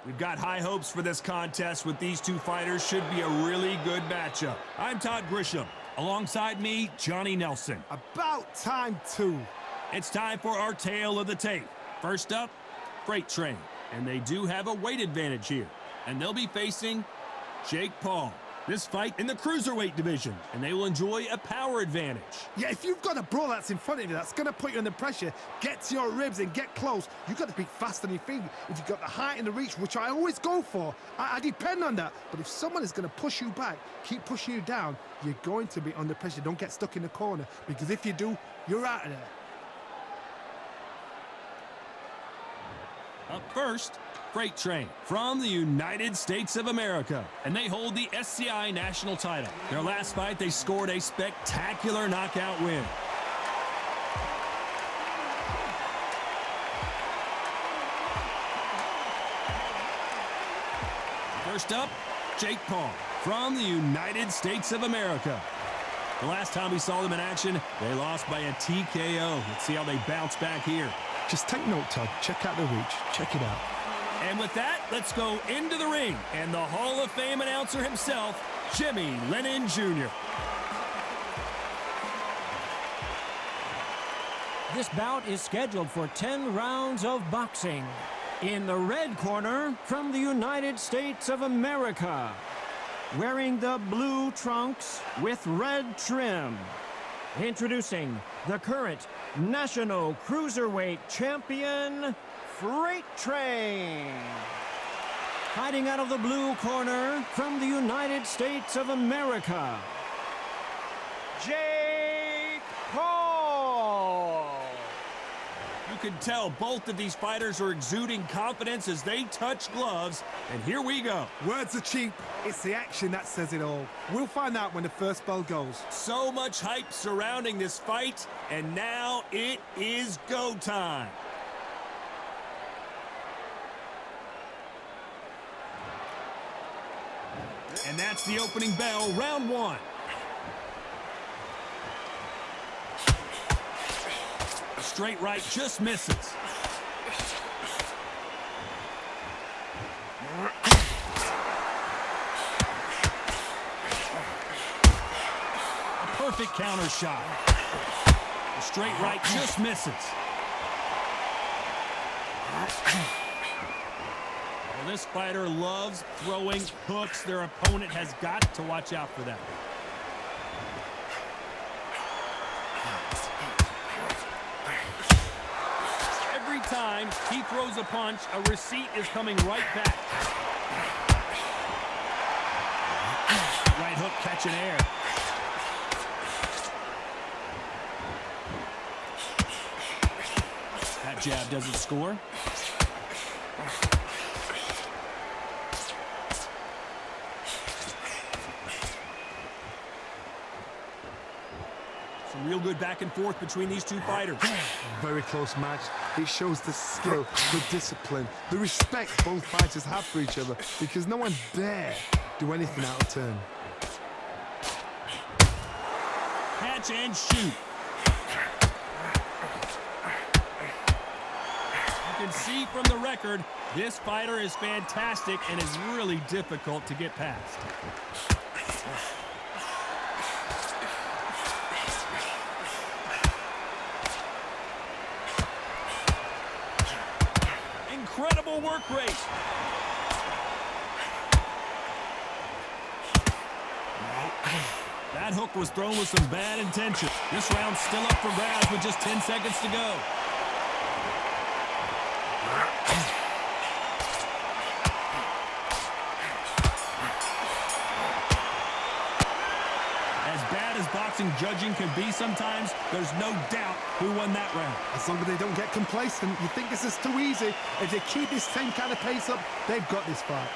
We've got high hopes for this contest with these two fighters. Should be a really good matchup. I'm Todd Grisham. Alongside me, Johnny Nelson. About time, too. It's time for our tale of the tape. First up, Freight Train. And they do have a weight advantage here. And they'll be facing Jake Paul. This fight in the cruiserweight division, and they will enjoy a power advantage. Yeah, if you've got a brawl that's in front of you, that's going to put you under pressure, get to your ribs and get close, you've got to be fast on your feet. If you've got the height and the reach, which I always go for, I depend on that. But if someone is going to push you back, keep pushing you down, you're going to be under pressure. Don't get stuck in the corner, because if you do, you're out of there. Up first, Freight Train from the United States of America, and they hold the SCI national title. Their last fight, they scored a spectacular knockout win. First up, Jake Paul from the United States of America. The last time we saw them in action, they lost by a TKO. Let's see how they bounce back here. Just take note, Todd. Check out the reach. Check it out. And with that, let's go into the ring. And the Hall of Fame announcer himself, Jimmy Lennon Jr. This bout is scheduled for 10 rounds of boxing. In the red corner, from the United States of America, wearing the blue trunks with red trim. Introducing the current National Cruiserweight Champion, Freight Train. Fighting out of the blue corner from the United States of America, Jake Paul. You can tell both of these fighters are exuding confidence as they touch gloves. And here we go. Words are cheap. It's the action that says it all. We'll find out when the first bell goes. So much hype surrounding this fight, and now it is go time. And that's the opening bell, round one. A straight right just misses. A perfect counter shot. A straight right just misses. Well, this fighter loves throwing hooks. Their opponent has got to watch out for that. Every time he throws a punch, a receipt is coming right back. Right hook catching air. That jab doesn't score. Some real good back and forth between these two fighters. Very close match. It shows the skill, the discipline, the respect both fighters have for each other, because no one dare do anything out of turn. Catch and shoot. You can see from the record, this fighter is fantastic and is really difficult to get past. Incredible work rate. That hook was thrown with some bad intention. This round's still up for grabs with just 10 seconds to go. As bad as boxing judging can be sometimes, there's no doubt who won that round. As long as they don't get complacent, you think this is too easy. If they keep this same kind of pace up, they've got this fight.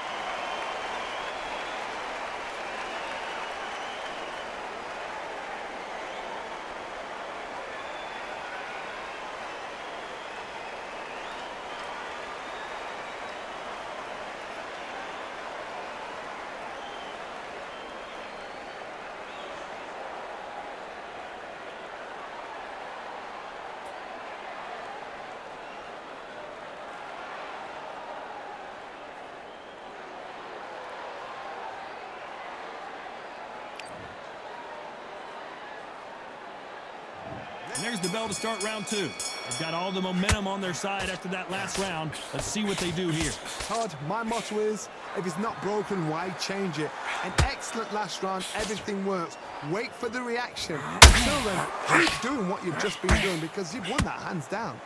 there's the bell to start round 2. They've got all the momentum on their side after that last round. Let's see what they do here. Todd, my motto is, if it's not broken, why change it? An excellent last round, everything works. Wait for the reaction. Until then, keep doing what you've just been doing because you've won that hands down.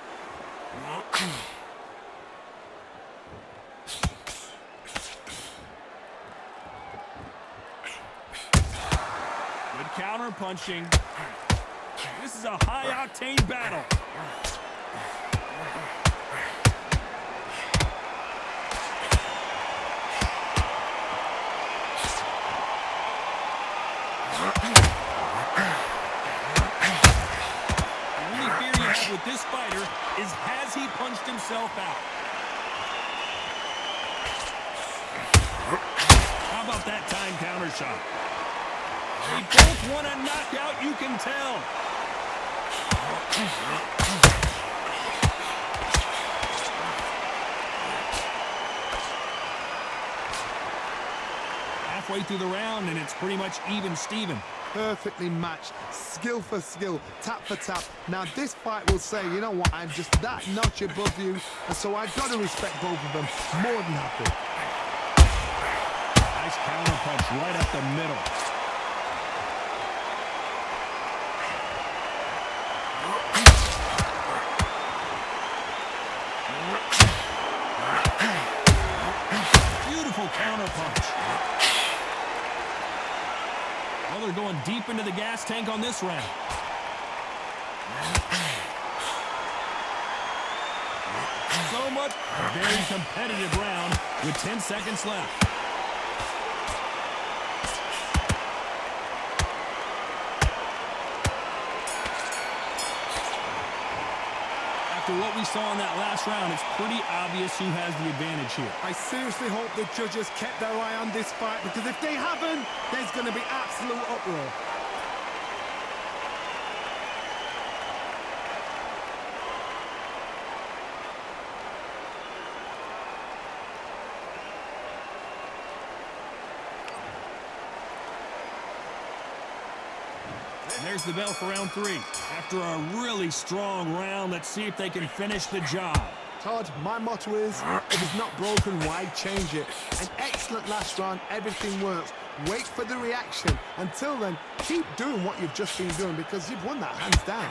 Good counter punching. This is a high-octane battle. The only fear you have with this fighter is, has he punched himself out? How about that time counter shot? They both want a knockout, you can tell. Halfway through the round, and it's pretty much even Steven. Perfectly matched, skill for skill, tap for tap. Now this fight will say, you know what, I'm just that notch above you, and so I've got to respect both of them. More than happy. Nice counter punch right up the middle. Beautiful counter punch. Well, they're going deep into the gas tank on this round. So much. A very competitive round with 10 seconds left. After what we saw in that last round, it's pretty obvious who has the advantage here. I seriously hope the judges kept their eye on this fight because if they haven't, there's going to be absolute uproar. And there's the bell for round 3. After a really strong round, let's see if they can finish the job. Todd, my motto is, if it's not broken, why change it? An excellent last round, everything works. Wait for the reaction. Until then, keep doing what you've just been doing because you've won that hands down.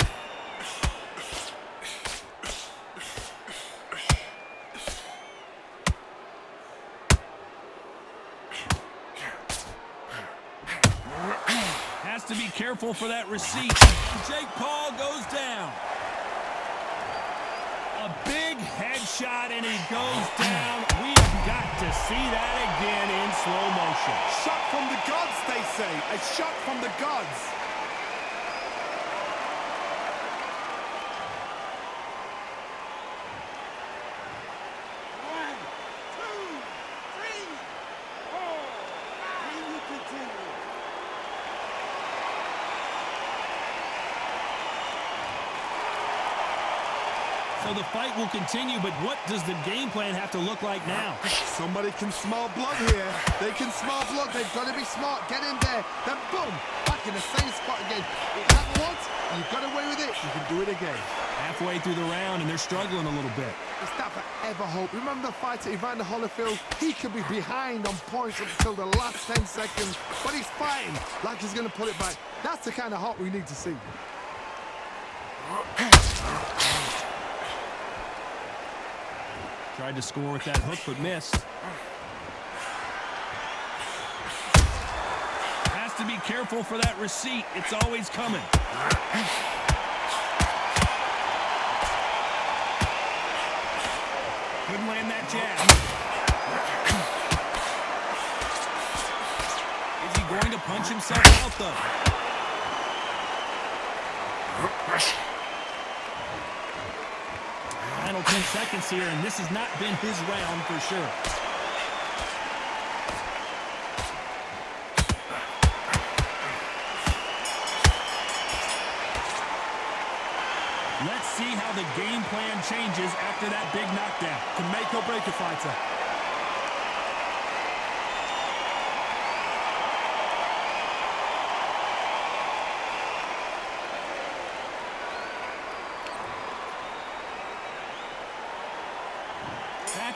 Has to be careful for that receipt. Jake Paul goes down. A big headshot, and he goes down. We have got to see that again in slow motion. Shot from the gods, they say. A shot from the gods. So the fight will continue, but what does the game plan have to look like now? Somebody can smell blood here. They can smell blood. They've got to be smart. Get in there. Then boom, back in the same spot again. It happened once. You got away with it. You can do it again. Halfway through the round, and they're struggling a little bit. It's that forever hope. Remember the fight at Evander Holyfield? He could be behind on points up until the last 10 seconds, but he's fighting like he's going to pull it back. That's the kind of hope we need to see. Tried to score with that hook, but missed. Has to be careful for that receipt. It's always coming. Couldn't land that jab. Is he going to punch himself out, though? Final 10 seconds here, and this has not been his round for sure. Let's see how the game plan changes after that big knockdown. Can make or break a fighter.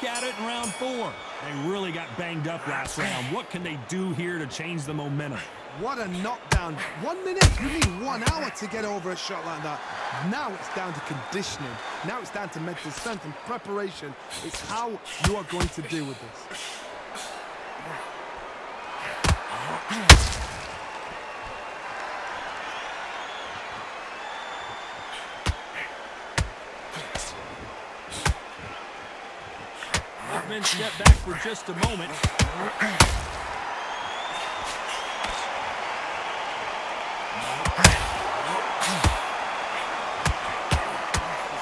at it in round 4. They really got banged up last round. What can they do here to change the momentum? What a knockdown. 1 minute, you need 1 hour to get over a shot like that. Now it's down to conditioning. Now it's down to mental strength and preparation. It's how you are going to deal with this. Workman step back for just a moment.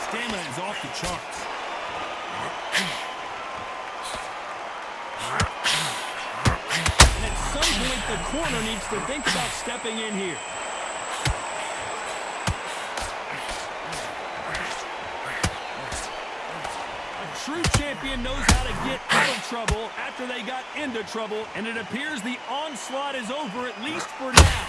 Stamina is off the charts. And at some point, the corner needs to think about stepping in here. A true champion knows how to get out of trouble after they got into trouble, and it appears the onslaught is over, at least for now.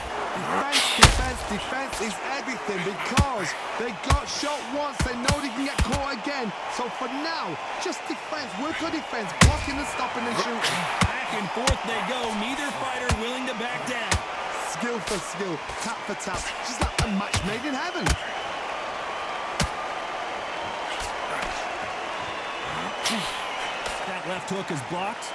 Defense is everything because they got shot once. They know they can get caught again. So for now, just defense. Work on defense. Blocking and stopping and shooting. Back and forth they go. Neither fighter willing to back down. Skill for skill. Tap for tap. Just like a match made in heaven. That left hook is blocked.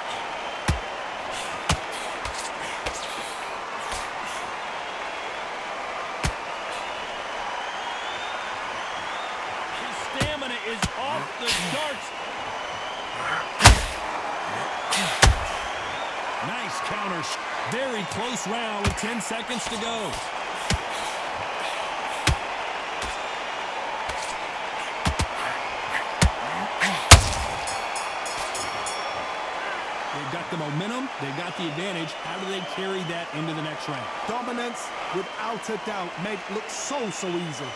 His stamina is off the charts. Nice counter. Very close round with 10 seconds to go. They've got the momentum, they've got the advantage. How do they carry that into the next round? Dominance, without a doubt, made it look so easy.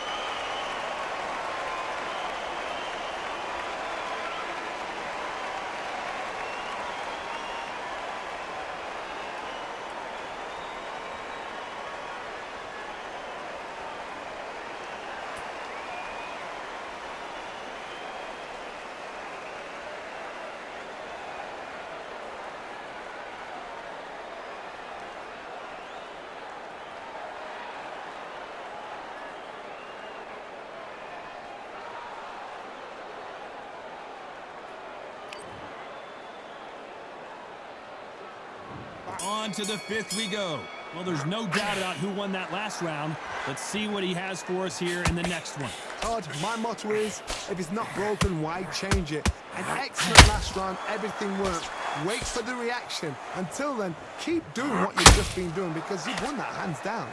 On to the 5th we go. Well, there's no doubt about who won that last round. Let's see what he has for us here in the next one. Todd, my motto is, if it's not broken, why change it? An excellent last round, everything worked. Wait for the reaction. Until then, keep doing what you've just been doing because you've won that hands down.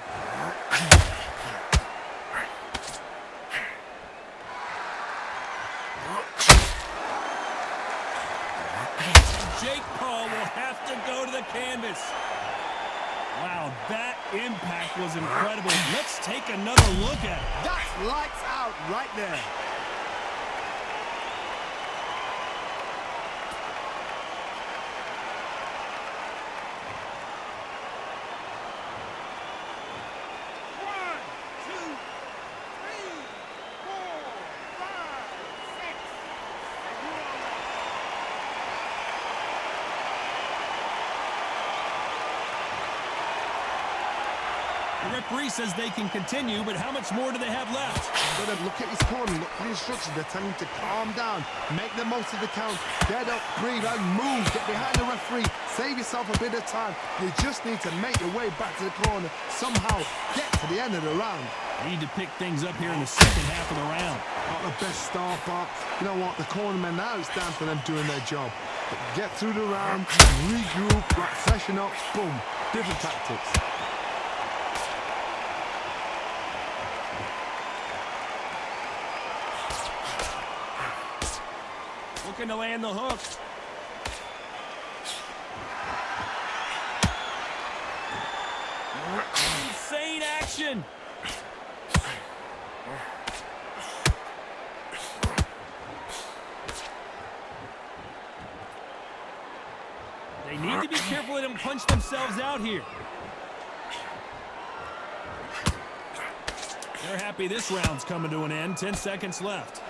Jake Paul will have to go to the canvas. Wow, that impact was incredible. Let's take another look at it. That's lights out right there. The referee says they can continue, but how much more do they have left? But look at his corner, look at the instructions. They're telling him to calm down, make the most of the count, get up, breathe, and move. Get behind the referee, save yourself a bit of time. You just need to make your way back to the corner, somehow get to the end of the round. Need to pick things up here in the second half of the round. Not the best start, but you know what? The cornermen now, it's down to them doing their job. But get through the round, regroup, freshen up, boom. Different tactics. Looking to land the hook. Insane action. They need to be careful they don't punch themselves out here. They're happy this round's coming to an end. 10 seconds left.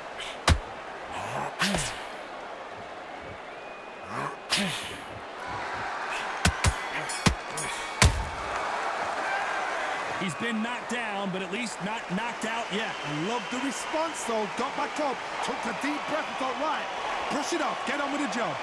He's been knocked down, but at least not knocked out yet. I love the response, though. Got back up, took a deep breath and thought, right, brush it off, get on with the job.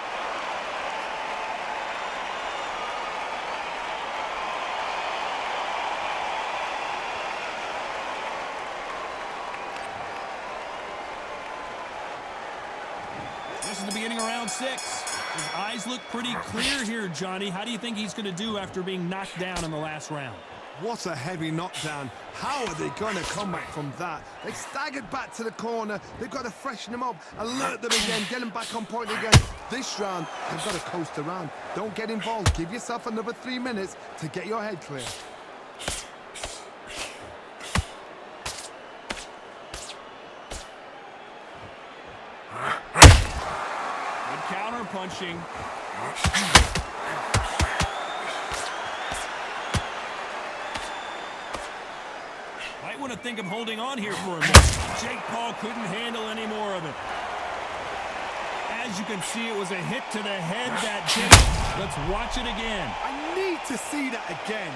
This is the beginning of round 6. His eyes look pretty clear here, Johnny. How do you think he's going to do after being knocked down in the last round? What a heavy knockdown. How are they going to come back from that? They staggered back to the corner. They've got to freshen them up, alert them again, get them back on point again. This round, they've got to coast around. Don't get involved. Give yourself another 3 minutes to get your head clear. Good counter punching. Might want to think of holding on here for a minute. Jake Paul couldn't handle any more of it. As you can see, it was a hit to the head that did it. Let's watch it again. I need to see that again.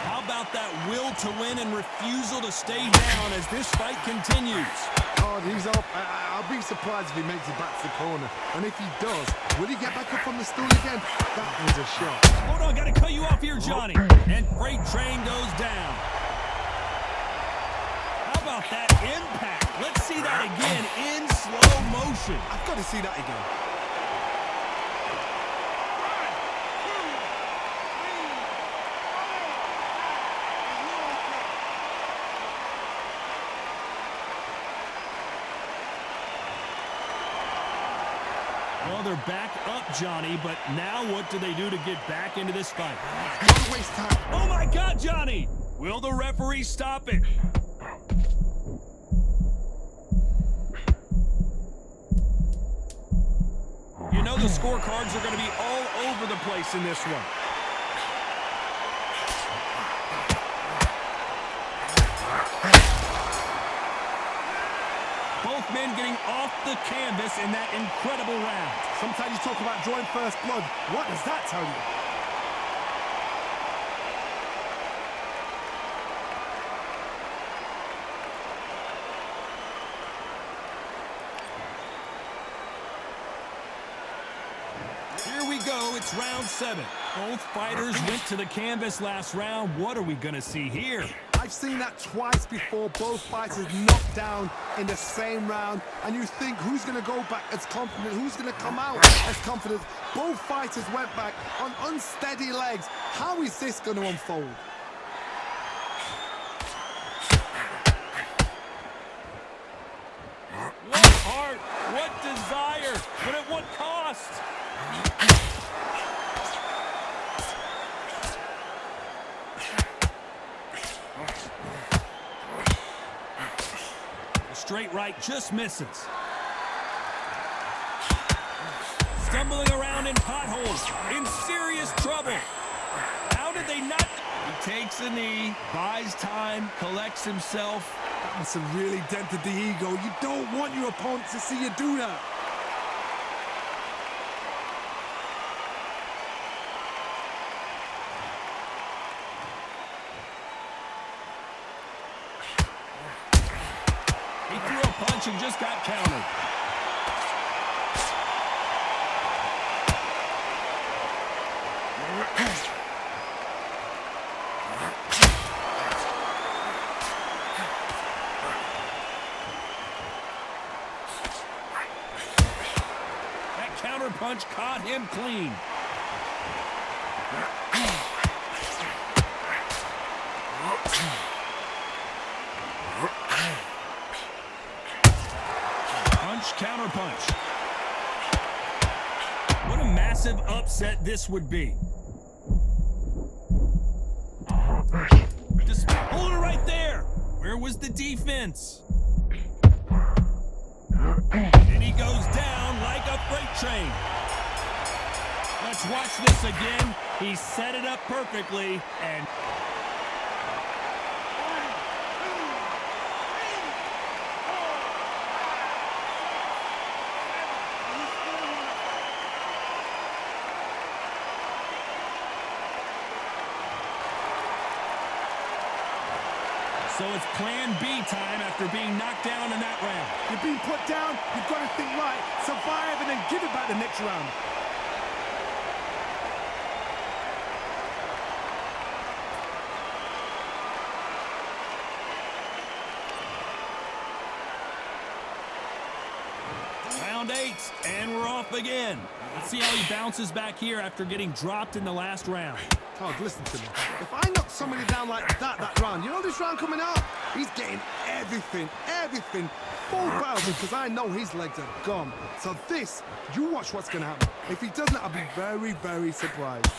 How about that will to win and refusal to stay down as this fight continues? Oh, he's up. I'll be surprised if he makes it back to the corner. And if he does, will he get back up on the stool again? That was a shot. Hold on, gotta cut you off here, Johnny. And Freight Train goes down. How about that impact? Let's see that again in slow motion. I've got to see that again. Well, they're back up, Johnny, but now what do they do to get back into this fight? Don't waste time. Oh, my God, Johnny! Will the referee stop it? You know the scorecards are going to be all over the place in this one. Both men getting off the canvas in that incredible round. Sometimes you talk about drawing first blood. What does that tell you? Here we go, it's round 7. Both fighters went to the canvas last round. What are we gonna see here? I've seen that twice before, both fighters knocked down in the same round, and you think who's going to go back as confident, who's going to come out as confident. Both fighters went back on unsteady legs. How is this going to unfold? What heart, what desire, but at what cost? Straight right just misses. Stumbling around in potholes, in serious trouble. How did they not? He takes a knee, buys time, collects himself. That must have really dented the ego. You don't want your opponent to see you do that. He threw a punch and just got countered. That counter punch caught him clean. Punch, counter punch. What a massive upset this would be. Just hold it right there. Where was the defense? And he goes down like a freight train. Let's watch this again. He set it up perfectly and... So it's plan B time after being knocked down in that round. You're being put down, you've got to think right, survive, and then give it back the next round. Round 8, and we're off again. Let's see how he bounces back here after getting dropped in the last round. Todd, listen to me. If I knock somebody down like that round, you know this round coming up? He's getting everything, full barrel, because I know his legs are gone. So this, you watch what's going to happen. If he doesn't, I'll be very, very surprised.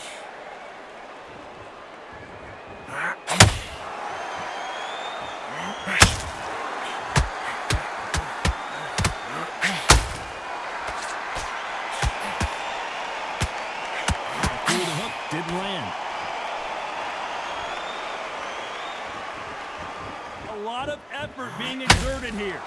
Didn't land. A lot of effort being exerted here.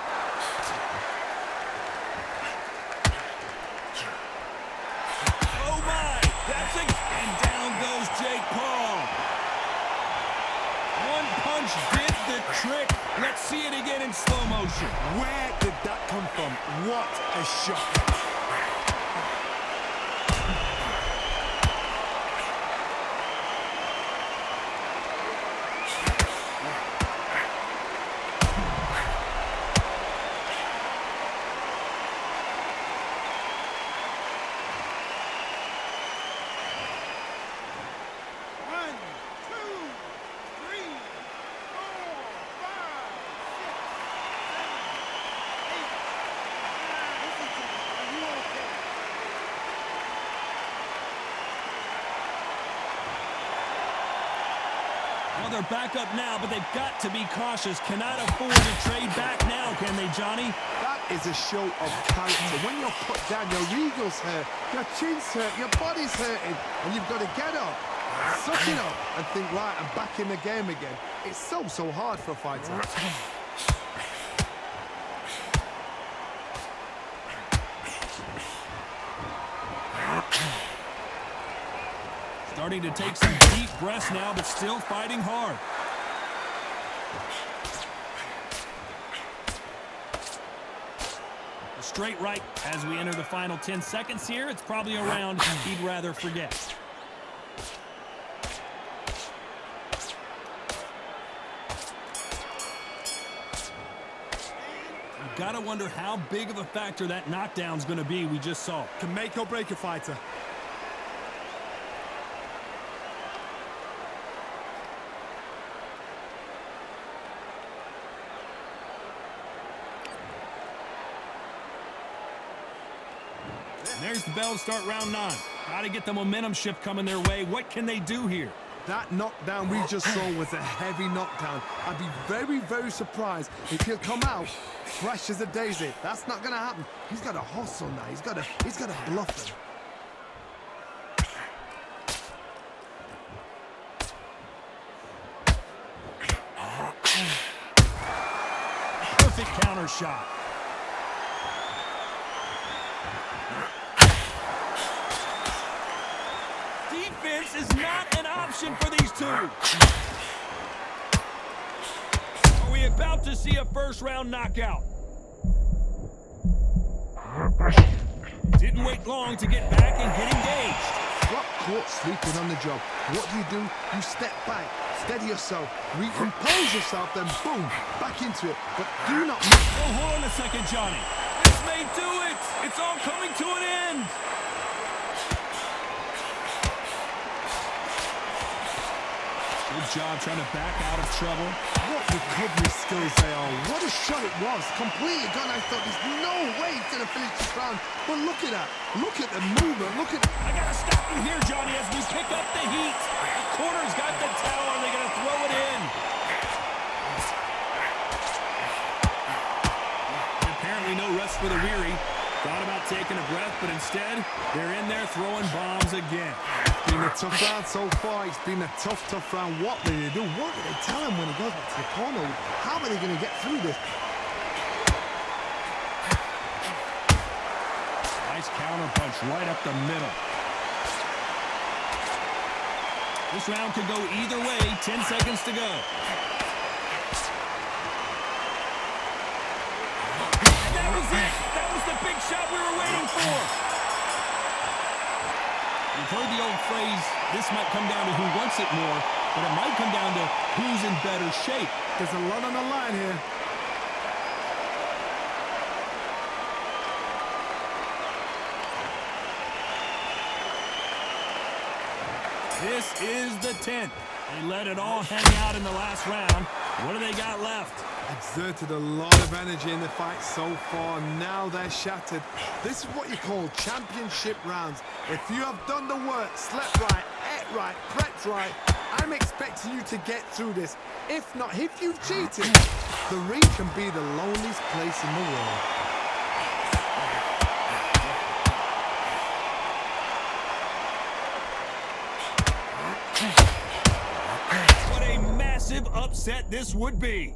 Oh my! That's it! And down goes Jake Paul. One punch did the trick. Let's see it again in slow motion. Where did that come from? What a shot. Well, they're back up now, but they've got to be cautious. Cannot afford to trade back now, can they, Johnny? That is a show of character. When you're put down, your ego's hurt, your chin's hurt, your body's hurting, and you've got to get up, suck it up, and think, right, I'm back in the game again. It's so hard for a fighter. Starting to take some deep breaths now, but still fighting hard. A straight right as we enter the final 10 seconds here. It's probably a round he'd rather forget. You've got to wonder how big of a factor that knockdown's going to be we just saw. Can make or break a fighter. And there's the bell to start round 9. Got to get the momentum shift coming their way. What can they do here? That knockdown we just saw was a heavy knockdown. I'd be very, very surprised if he'll come out fresh as a daisy. That's not going to happen. He's got to hustle now. He's got to bluff him. Perfect counter shot. Defense is not an option for these two. Are we about to see a first-round knockout? Didn't wait long to get back and get engaged. Got caught sleeping on the job. What do? You step back, steady yourself, recompose yourself, then boom, back into it. But do not... Oh, hold on a second, Johnny. This may do it. It's all coming to an end. Good job trying to back out of trouble. What recovery skills they are. What a shot it was. Completely gone. I thought there's no way he's going to finish this round. But look at that. Look at the movement. Look at... I got to stop you here, Johnny, as we pick up the heat. The corner's got the towel. Are they going to throw it in? Apparently no rest for the weary. Thought about taking a breath, but instead, they're in there throwing bombs again. It's been a tough round so far. It's been a tough round. What did they do? What did they tell him when he goes back to the corner? How are they going to get through this? Nice counter punch right up the middle. This round could go either way. 10 seconds to go. That was it. That was the big shot we were waiting for. You've heard the old phrase, this might come down to who wants it more, but it might come down to who's in better shape. There's a lot on the line here. This is the 10th. They let it all hang out in the last round. What do they got left? Exerted a lot of energy in the fight so far. Now they're shattered. This is what you call championship rounds. If you have done the work, slept right, ate right, prepped right, I'm expecting you to get through this. If not, if you've cheated, the ring can be the loneliest place in the world. What a massive upset this would be.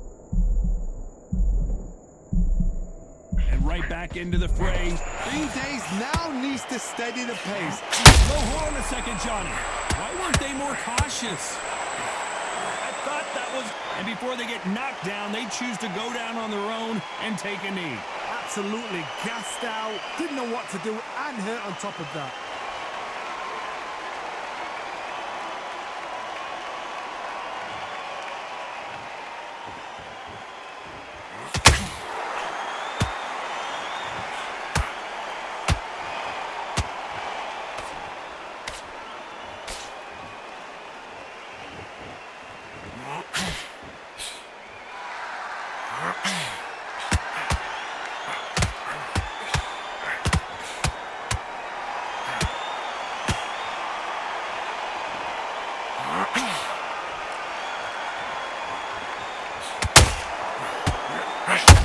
And right back into the fray. 3 days now needs to steady the pace. No, hold on a second, Johnny. Why weren't they more cautious? I thought that was... And before they get knocked down, they choose to go down on their own and take a knee. Absolutely gassed out, didn't know what to do, and hurt on top of that.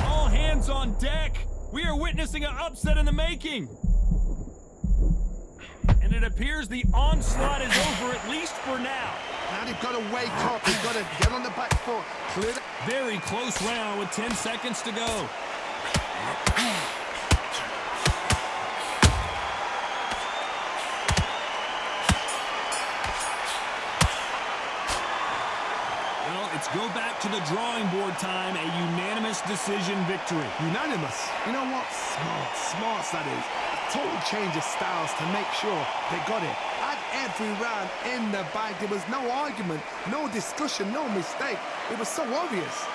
All hands on deck. We are witnessing an upset in the making. And it appears the onslaught is over, at least for now. Now they've got to wake up, they've got to get on the back foot, clear the... Very close round with 10 seconds to go. Well, it's go back to the drawing board time, a unanimous decision victory. Unanimous. You know what? Smart that is. A total change of styles to make sure they got it. Had every round in the bag. There was no argument, no discussion, no mistake. It was so obvious.